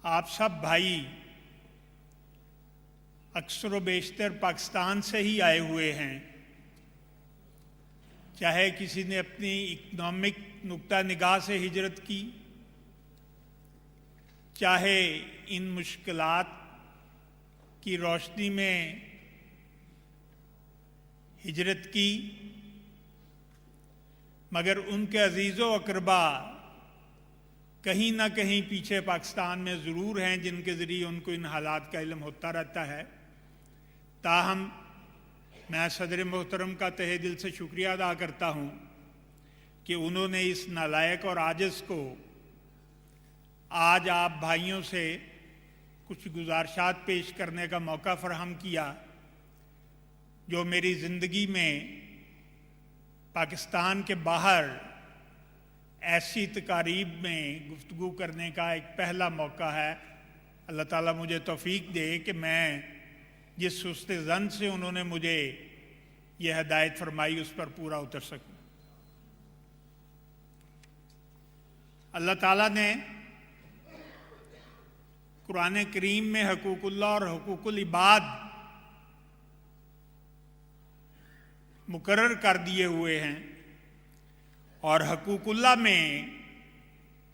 آپ سب بھائی اکثر و بیشتر پاکستان سے ہی آئے ہوئے ہیں، چاہے کسی نے اپنی اکنامک نقطہ نگاہ سے ہجرت کی، چاہے ان مشکلات کی روشنی میں ہجرت کی، مگر ان کے عزیز و اقربا کہیں نہ کہیں پیچھے پاکستان میں ضرور ہیں جن کے ذریعے ان کو ان حالات کا علم ہوتا رہتا ہے۔ تاہم میں صدر محترم کا تہہ دل سے شکریہ ادا کرتا ہوں کہ انہوں نے اس نالائق اور عاجز کو آج آپ بھائیوں سے کچھ گزارشات پیش کرنے کا موقع فراہم کیا، جو میری زندگی میں پاکستان کے باہر ایسی تقاریب میں گفتگو کرنے کا ایک پہلا موقع ہے۔ اللہ تعالیٰ مجھے توفیق دے کہ میں جس سست ظن سے انہوں نے مجھے یہ ہدایت فرمائی اس پر پورا اتر سکوں۔ اللہ تعالیٰ نے قرآن کریم میں حقوق اللہ اور حقوق العباد مقرر کر دیے ہوئے ہیں، اور حقوق اللہ میں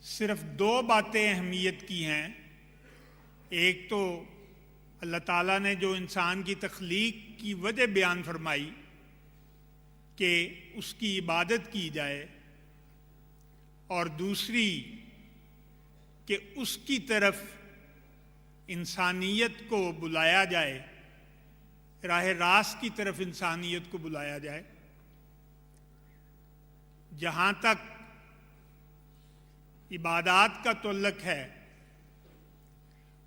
صرف دو باتیں اہمیت کی ہیں۔ ایک تو اللہ تعالیٰ نے جو انسان کی تخلیق کی وجہ بیان فرمائی کہ اس کی عبادت کی جائے، اور دوسری کہ اس کی طرف انسانیت کو بلایا جائے، راہ راست کی طرف انسانیت کو بلایا جائے۔ جہاں تک عبادات کا تعلق ہے،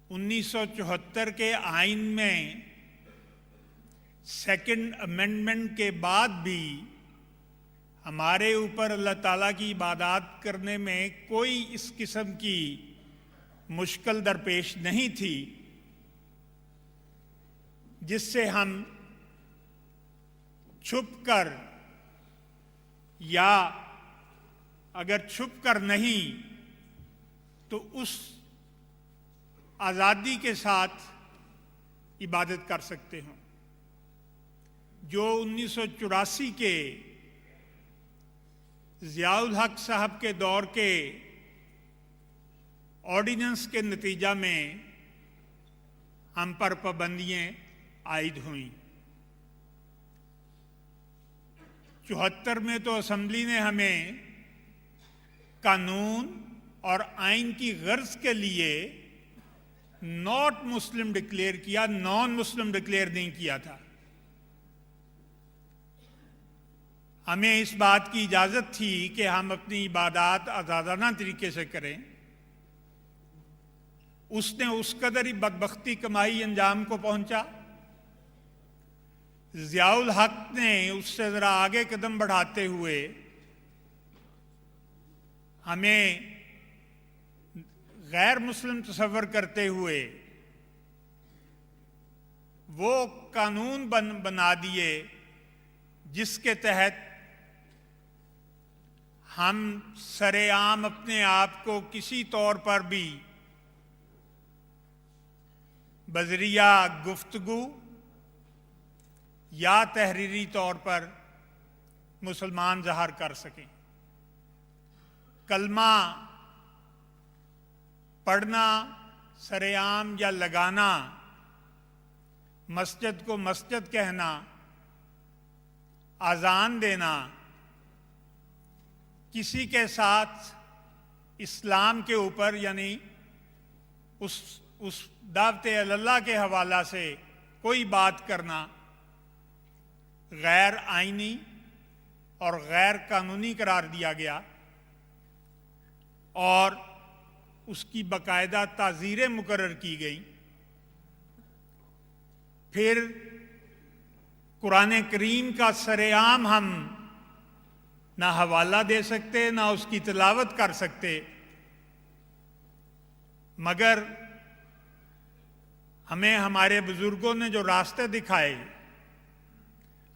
1974 کے آئین میں سیکنڈ امینڈمنٹ کے بعد بھی ہمارے اوپر اللہ تعالیٰ کی عبادات کرنے میں کوئی اس قسم کی مشکل درپیش نہیں تھی جس سے ہم چھپ کر، یا اگر چھپ کر نہیں تو اس آزادی کے ساتھ عبادت کر سکتے ہوں۔ جو 1984 کے ضیاء الحق صاحب کے دور کے آرڈیننس کے نتیجہ میں ہم پر پابندیاں عائد ہوئیں۔ 74 میں تو اسمبلی نے ہمیں قانون اور آئین کی غرض کے لیے ناٹ مسلم ڈکلیئر کیا، نان مسلم ڈکلیئر نہیں کیا تھا۔ ہمیں اس بات کی اجازت تھی کہ ہم اپنی عبادات آزادانہ طریقے سے کریں۔ اس نے اس قدر ہی بدبختی کمائی، انجام کو پہنچا۔ ضیاء الحق نے اس سے ذرا آگے قدم بڑھاتے ہوئے ہمیں غیر مسلم تصور کرتے ہوئے وہ قانون بنا دیے جس کے تحت ہم سر عام اپنے آپ کو کسی طور پر بھی بذریعہ گفتگو یا تحریری طور پر مسلمان ظاہر کر سکیں۔ کلمہ پڑھنا سر عام یا لگانا، مسجد کو مسجد کہنا، اذان دینا، کسی کے ساتھ اسلام کے اوپر یعنی اس دعوت اللہ کے حوالہ سے کوئی بات کرنا غیر آئینی اور غیر قانونی قرار دیا گیا، اور اس کی باقاعدہ تعزیریں مقرر کی گئیں۔ پھر قرآن کریم کا سر عام ہم نہ حوالہ دے سکتے، نہ اس کی تلاوت کر سکتے، مگر ہمیں ہمارے بزرگوں نے جو راستے دکھائے،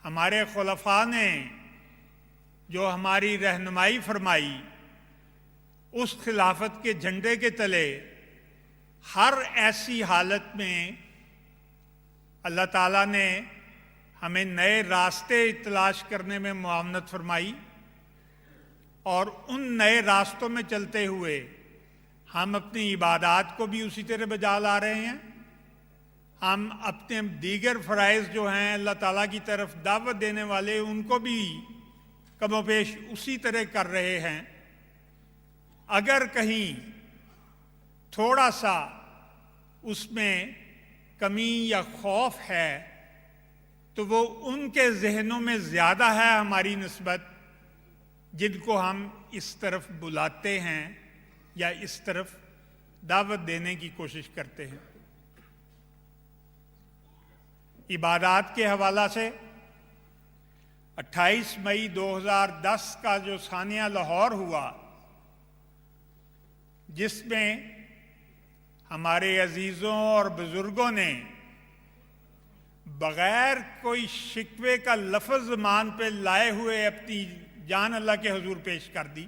ہمارے خلفاء نے جو ہماری رہنمائی فرمائی، اس خلافت کے جھنڈے کے تلے ہر ایسی حالت میں اللہ تعالیٰ نے ہمیں نئے راستے تلاش کرنے میں معاونت فرمائی، اور ان نئے راستوں میں چلتے ہوئے ہم اپنی عبادات کو بھی اسی طرح بجا لا رہے ہیں، ہم اپنے دیگر فرائض جو ہیں اللہ تعالیٰ کی طرف دعوت دینے والے ان کو بھی کم و بیش اسی طرح کر رہے ہیں۔ اگر کہیں تھوڑا سا اس میں کمی یا خوف ہے تو وہ ان کے ذہنوں میں زیادہ ہے ہماری نسبت، جن کو ہم اس طرف بلاتے ہیں یا اس طرف دعوت دینے کی کوشش کرتے ہیں۔ عبادات کے حوالہ سے 28 مئی 2010 کا جو ثانیہ لاہور ہوا، جس میں ہمارے عزیزوں اور بزرگوں نے بغیر کوئی شکوے کا لفظ زبان پہ لائے ہوئے اپنی جان اللہ کے حضور پیش کر دی،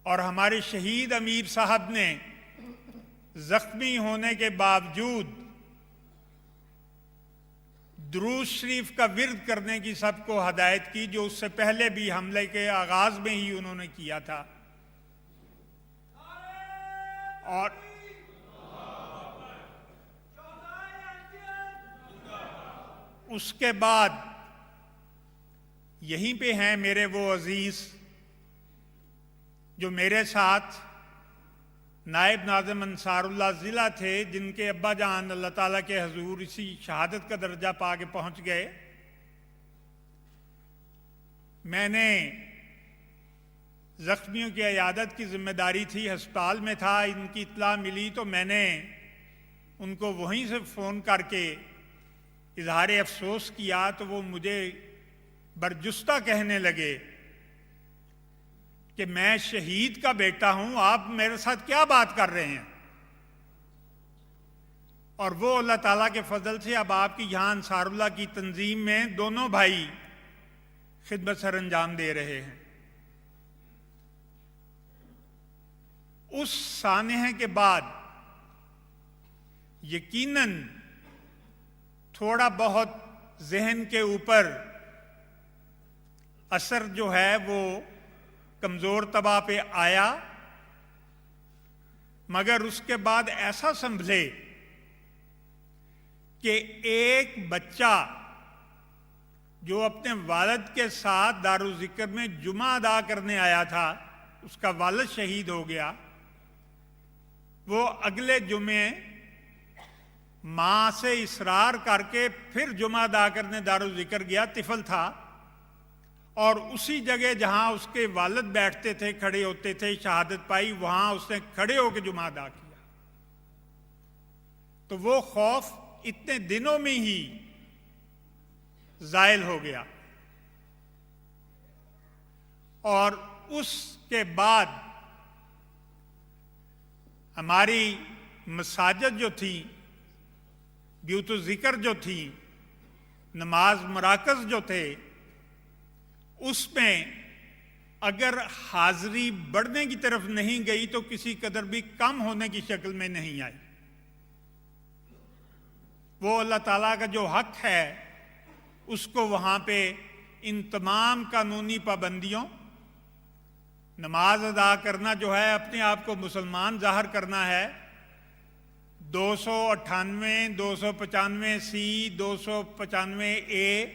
اور ہمارے شہید امیر صاحب نے زخمی ہونے کے باوجود درود شریف کا ورد کرنے کی سب کو ہدایت کی، جو اس سے پہلے بھی حملے کے آغاز میں ہی انہوں نے کیا تھا۔ اور اس کے بعد یہیں پہ ہیں میرے وہ عزیز جو میرے ساتھ نائب ناظم انصار اللہ ضلع تھے، جن کے ابا جان اللہ تعالیٰ کے حضور اسی شہادت کا درجہ پا کے پہنچ گئے۔ میں نے زخمیوں کی عیادت کی ذمہ داری تھی، ہسپتال میں تھا، ان کی اطلاع ملی تو میں نے ان کو وہیں سے فون کر کے اظہار افسوس کیا، تو وہ مجھے برجستہ کہنے لگے کہ میں شہید کا بیٹا ہوں، آپ میرے ساتھ کیا بات کر رہے ہیں؟ اور وہ اللہ تعالیٰ کے فضل سے اب آپ کی یہاں انصار اللہ کی تنظیم میں دونوں بھائی خدمت سر انجام دے رہے ہیں۔ اس سانحے کے بعد یقیناً تھوڑا بہت ذہن کے اوپر اثر جو ہے وہ کمزور طبع پہ آیا، مگر اس کے بعد ایسا سنبھلے کہ ایک بچہ جو اپنے والد کے ساتھ دارالذکر میں جمعہ ادا کرنے آیا تھا، اس کا والد شہید ہو گیا، وہ اگلے جمعے ماں سے اصرار کر کے پھر جمعہ ادا کرنے دارالذکر گیا، طفل تھا، اور اسی جگہ جہاں اس کے والد بیٹھتے تھے، کھڑے ہوتے تھے، شہادت پائی، وہاں اس نے کھڑے ہو کے جمعہ ادا کیا۔ تو وہ خوف اتنے دنوں میں ہی زائل ہو گیا، اور اس کے بعد ہماری مساجد جو تھی، بیوت الذکر جو تھی، نماز مراکز جو تھے، اس میں اگر حاضری بڑھنے کی طرف نہیں گئی تو کسی قدر بھی کم ہونے کی شکل میں نہیں آئی۔ وہ اللہ تعالیٰ کا جو حق ہے اس کو وہاں پہ ان تمام قانونی پابندیوں، نماز ادا کرنا جو ہے، اپنے آپ کو مسلمان ظاہر کرنا ہے، 298 295 سی 295 اے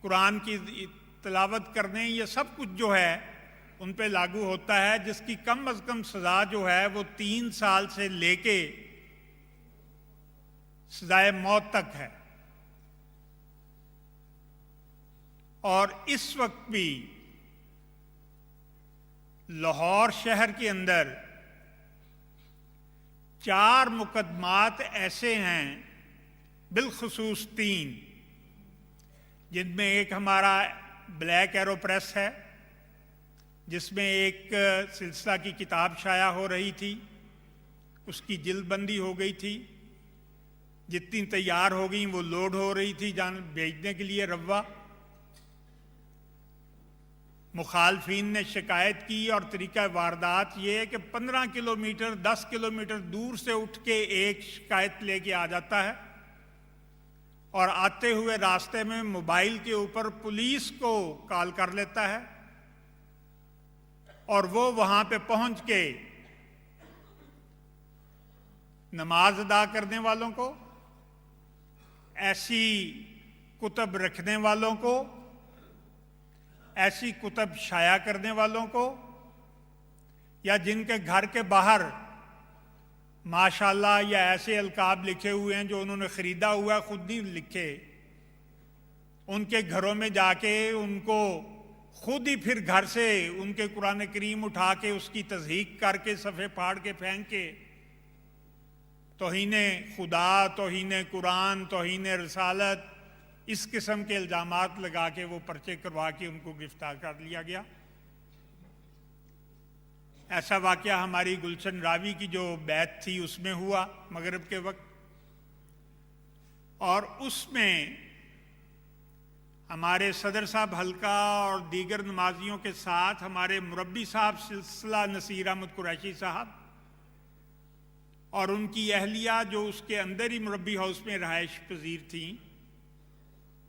قرآن کی تلاوت کرنے، یہ سب کچھ جو ہے ان پہ لاگو ہوتا ہے، جس کی کم از کم سزا جو ہے وہ 3 سال سے لے کے سزائے موت تک ہے۔ اور اس وقت بھی لاہور شہر کے اندر 4 مقدمات ایسے ہیں، بالخصوص 3، جن میں ایک ہمارا بلیک ایرو پریس ہے، جس میں ایک سلسلہ کی کتاب شائع ہو رہی تھی، اس کی جلد بندی ہو گئی تھی، جتنی تیار ہو گئیں وہ لوڈ ہو رہی تھی بھیجنے کے لیے روا۔ مخالفین نے شکایت کی اور طریقہ واردات یہ ہے کہ 15 کلومیٹر 10 کلومیٹر دور سے اٹھ کے ایک شکایت لے کے آ جاتا ہے اور آتے ہوئے راستے میں موبائل کے اوپر پولیس کو کال کر لیتا ہے اور وہ وہاں پہ پہنچ کے نماز ادا کرنے والوں کو، ایسی کتب رکھنے والوں کو، ایسی کتب شائع کرنے والوں کو، یا جن کے گھر کے باہر ماشاءاللہ یا ایسے القاب لکھے ہوئے ہیں جو انہوں نے خریدا ہوا ہے، خود نہیں لکھے، ان کے گھروں میں جا کے ان کو خود ہی پھر گھر سے ان کے قرآن کریم اٹھا کے اس کی تصحیح کر کے صفحے پھاڑ کے پھینک کے توہین خدا، توہین قرآن، توہین رسالت، اس قسم کے الزامات لگا کے وہ پرچے کروا کے ان کو گرفتار کر لیا گیا۔ ایسا واقعہ ہماری گلشن راوی کی جو بیعت تھی اس میں ہوا مغرب کے وقت، اور اس میں ہمارے صدر صاحب حلقہ اور دیگر نمازیوں کے ساتھ ہمارے مربی صاحب سلسلہ نصیر احمد قریشی صاحب اور ان کی اہلیہ جو اس کے اندر ہی مربی ہاؤس میں رہائش پذیر تھیں،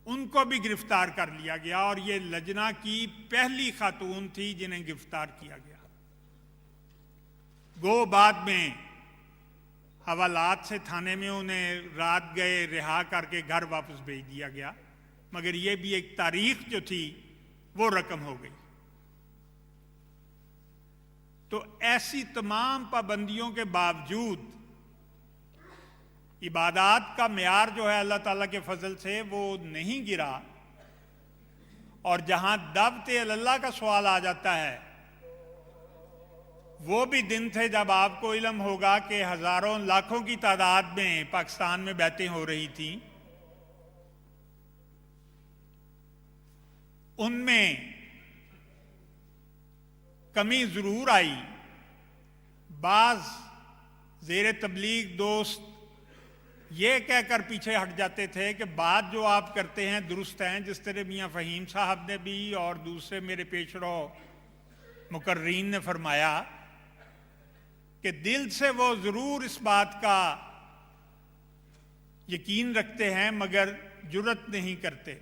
ان کو بھی گرفتار کر لیا گیا، اور یہ لجنہ کی پہلی خاتون تھی جنہیں گرفتار کیا گیا۔ گو بعد میں حوالات سے تھانے میں انہیں رات گئے رہا کر کے گھر واپس بھیج دیا گیا، مگر یہ بھی ایک تاریخ جو تھی وہ رقم ہو گئی۔ تو ایسی تمام پابندیوں کے باوجود عبادات کا معیار جو ہے اللہ تعالیٰ کے فضل سے وہ نہیں گرا، اور جہاں دعوت اللہ کا سوال آ جاتا ہے، وہ بھی دن تھے جب آپ کو علم ہوگا کہ ہزاروں لاکھوں کی تعداد میں پاکستان میں بیعتیں ہو رہی تھیں، ان میں کمی ضرور آئی۔ بعض زیر تبلیغ دوست یہ کہہ کر پیچھے ہٹ جاتے تھے کہ بات جو آپ کرتے ہیں درست ہیں، جس طرح میاں فہیم صاحب نے بھی اور دوسرے میرے پیش رو مقررین نے فرمایا کہ دل سے وہ ضرور اس بات کا یقین رکھتے ہیں مگر جرت نہیں کرتے۔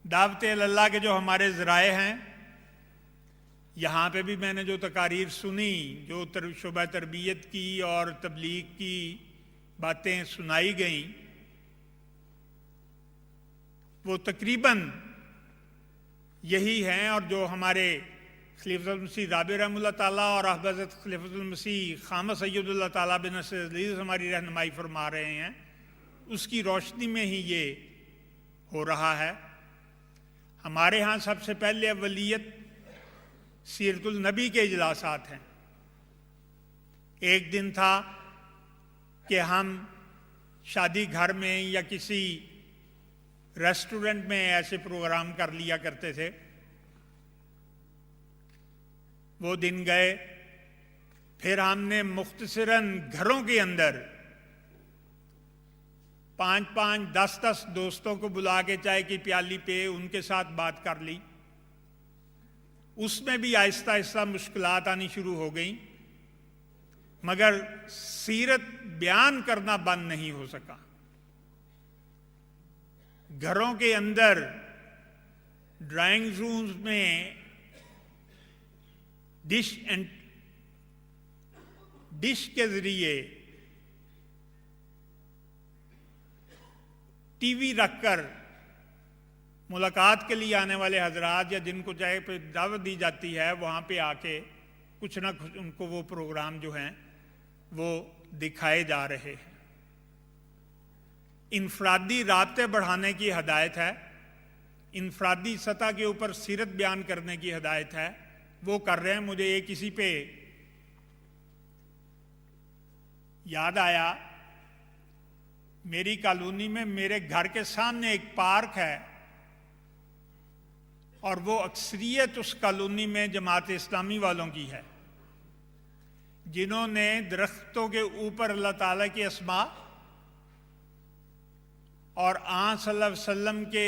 دعوت اللہ کے جو ہمارے ذرائع ہیں، یہاں پہ بھی میں نے جو تقاریر سنی، جو شعبہ تربیت کی اور تبلیغ کی باتیں سنائی گئیں، وہ تقریباً یہی ہیں، اور جو ہمارے خلیفۃ المسیح رابع رحمہ اللہ تعالیٰ اور حضرت خلیفۃ المسیح خامہ سید اللہ تعالیٰ بن نصر عزیز ہماری رہنمائی فرما رہے ہیں، اس کی روشنی میں ہی یہ ہو رہا ہے۔ ہمارے ہاں سب سے پہلے اولیت سیرت النبی کے اجلاسات ہیں۔ ایک دن تھا کہ ہم شادی گھر میں یا کسی ریسٹورنٹ میں ایسے پروگرام کر لیا کرتے تھے، وہ دن گئے۔ پھر ہم نے مختصراً گھروں کے اندر 5-5 10-10 دوستوں کو بلا کے چائے کی پیالی پہ ان کے ساتھ بات کر لی۔ اس میں بھی آہستہ آہستہ مشکلات آنی شروع ہو گئیں، مگر سیرت بیان کرنا بند نہیں ہو سکا۔ گھروں کے اندر ڈرائنگ رومز میں ڈش کے ذریعے ٹی وی رکھ کر ملاقات کے لیے آنے والے حضرات یا جن کو چاہے پہ دعوت دی جاتی ہے، وہاں پہ آ کے کچھ نہ کچھ ان کو وہ پروگرام جو ہیں وہ دکھائے جا رہے ہیں۔ انفرادی رابطے بڑھانے کی ہدایت ہے، انفرادی سطح کے اوپر سیرت بیان کرنے کی ہدایت ہے، وہ کر رہے ہیں۔ مجھے ایک کسی پہ یاد آیا، میری کالونی میں میرے گھر کے سامنے ایک پارک ہے، اور وہ اکثریت اس کالونی میں جماعت اسلامی والوں کی ہے، جنہوں نے درختوں کے اوپر اللہ تعالیٰ کی اسماء اور آن صلی اللہ علیہ وسلم کے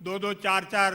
2-2 4-4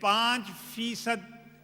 5%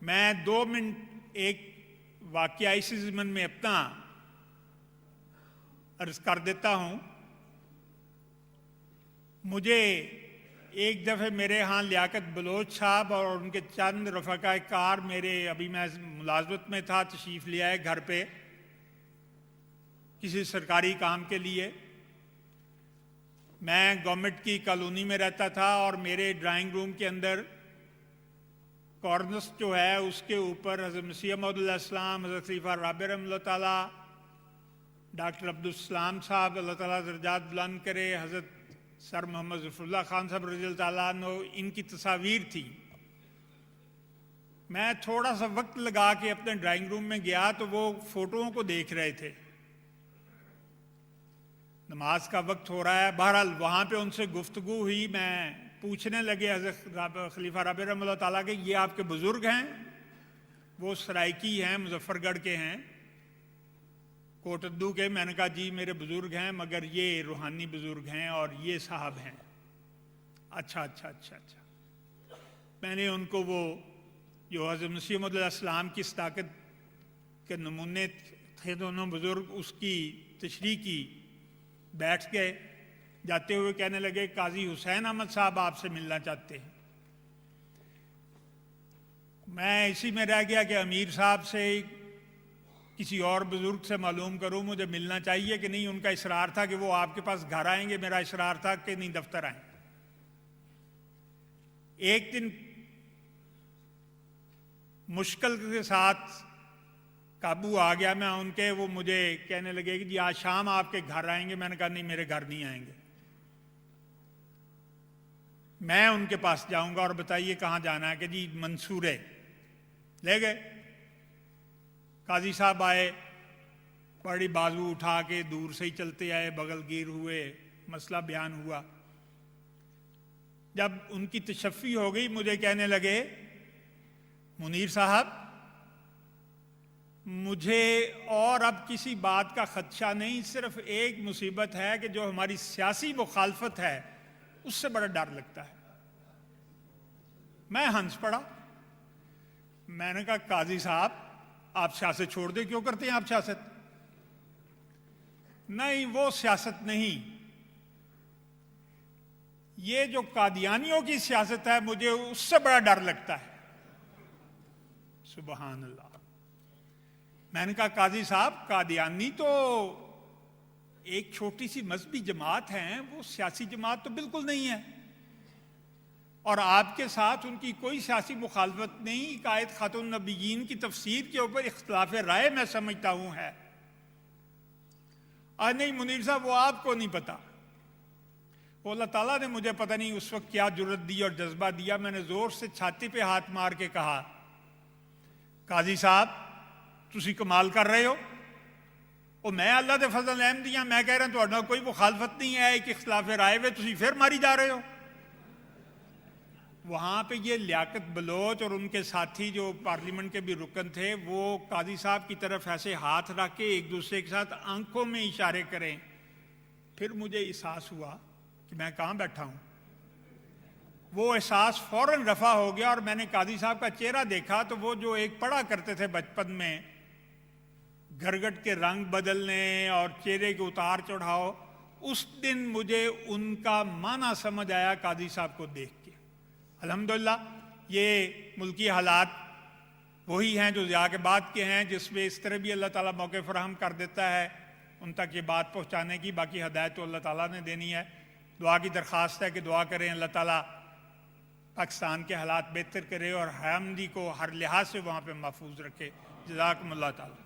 میں 2 منٹ ایک واقعہ اسی ضمن میں اپنا عرض کر دیتا ہوں۔ مجھے ایک دفعہ میرے ہاں لیاقت بلوچ صاحب اور ان کے چند رفقائے کار ابھی میں ملازمت میں تھا، تشریف لے آئے گھر پہ کسی سرکاری کام کے لیے۔ میں گورنمنٹ کی کالونی میں رہتا تھا اور میرے ڈرائنگ روم کے اندر کارنس جو ہے اس کے اوپر حضرت مسیح موعود علیہ السلام، حضرت خلیفہ رابع رحمہ اللہ تعالیٰ، ڈاکٹر عبدالسلام صاحب اللہ تعالیٰ درجات بلند کرے، حضرت سر محمد ظفر اللہ خان صاحب رضی اللہ تعالیٰ عنہ، ان کی تصاویر تھی۔ میں تھوڑا سا وقت لگا کے اپنے ڈرائنگ روم میں گیا تو وہ فوٹوؤں کو دیکھ رہے تھے۔ نماز کا وقت ہو رہا ہے، بہرحال وہاں پہ ان سے گفتگو ہوئی۔ میں پوچھنے لگے حضرت خلیفہ رابع رحمہ اللہ تعالیٰ کہ یہ آپ کے بزرگ ہیں؟ وہ سرائکی ہیں، مظفر گڑھ کے ہیں، کوٹدو کے۔ میں نے کہا جی میرے بزرگ ہیں، مگر یہ روحانی بزرگ ہیں اور یہ صاحب ہیں۔ اچھا اچھا اچھا اچھا۔ میں نے ان کو وہ جو حضرت مسیح موعود علیہ السلام کی صداقت کے نمونے تھے دونوں بزرگ، اس کی تشریح کی۔ بیٹھ گئے، جاتے ہوئے کہنے لگے قاضی حسین احمد صاحب آپ سے ملنا چاہتے ہیں۔ میں اسی میں رہ گیا کہ امیر صاحب سے کسی اور بزرگ سے معلوم کروں مجھے ملنا چاہیے کہ نہیں۔ ان کا اصرار تھا کہ وہ آپ کے پاس گھر آئیں گے، میرا اصرار تھا کہ نہیں دفتر آئیں۔ ایک دن مشکل کے ساتھ قابو آ گیا میں ان کے، وہ مجھے کہنے لگے کہ جی آج شام آپ کے گھر آئیں گے۔ میں نے کہا نہیں، میرے گھر نہیں آئیں گے، میں ان کے پاس جاؤں گا۔ اور بتائیے کہاں جانا ہے؟ کہ جی منصورے۔ لے گئے، قاضی صاحب آئے، بڑی بازو اٹھا کے دور سے ہی چلتے آئے، بغل گیر ہوئے، مسئلہ بیان ہوا۔ جب ان کی تشفی ہو گئی مجھے کہنے لگے منیر صاحب مجھے اور اب کسی بات کا خدشہ نہیں، صرف ایک مصیبت ہے کہ جو ہماری سیاسی مخالفت ہے اس سے بڑا ڈر لگتا ہے۔ میں ہنس پڑا۔ میں نے کہا قاضی صاحب آپ سیاست چھوڑ دیں، کیوں کرتے ہیں آپ سیاست؟ نہیں وہ سیاست نہیں، یہ جو قادیانیوں کی سیاست ہے مجھے اس سے بڑا ڈر لگتا ہے۔ سبحان اللہ۔ میں نے کہا قاضی صاحب قادیانی تو ایک چھوٹی سی مذہبی جماعت ہیں، وہ سیاسی جماعت تو بالکل نہیں ہے، اور آپ کے ساتھ ان کی کوئی سیاسی مخالفت نہیں۔ آیت خاتون النبیین کی تفسیر کے اوپر اختلاف رائے میں سمجھتا ہوں ہے۔ نہیں منیر صاحب وہ آپ کو نہیں پتا، وہ اللہ تعالیٰ نے مجھے پتہ نہیں اس وقت کیا جرت دی اور جذبہ دیا۔ میں نے زور سے چھاتی پہ ہاتھ مار کے کہا قاضی صاحب تسی کمال کر رہے ہو، اور میں اللہ دے فضل احمدیاں میں کہہ رہا ہوں تہاڈے نال کوئی مخالفت نہیں ہے، ایک اختلاف رائے میں تسی پھر ماری جا رہے ہو۔ وہاں پہ یہ لیاقت بلوچ اور ان کے ساتھی جو پارلیمنٹ کے بھی رکن تھے وہ قاضی صاحب کی طرف ایسے ہاتھ رکھ کے ایک دوسرے کے ساتھ آنکھوں میں اشارے کریں۔ پھر مجھے احساس ہوا کہ میں کہاں بیٹھا ہوں۔ وہ احساس فوراً رفع ہو گیا اور میں نے قاضی صاحب کا چہرہ دیکھا تو وہ جو ایک پڑھا کرتے تھے بچپن میں گھرگٹ کے رنگ بدلنے اور چہرے کے اتار چڑھاؤ، اس دن مجھے ان کا معنی سمجھ آیا قاضی صاحب کو دیکھ کے۔ الحمدللہ یہ ملکی حالات وہی ہیں جو ضیاء کے بعد کے ہیں، جس میں اس طرح بھی اللہ تعالیٰ موقع فراہم کر دیتا ہے ان تک یہ بات پہنچانے کی۔ باقی ہدایت تو اللہ تعالیٰ نے دینی ہے۔ دعا کی درخواست ہے کہ دعا کریں اللہ تعالیٰ پاکستان کے حالات بہتر کرے اور حیامدی کو ہر لحاظ سے وہاں پہ محفوظ رکھے۔ جزاکم اللہ تعالیٰ۔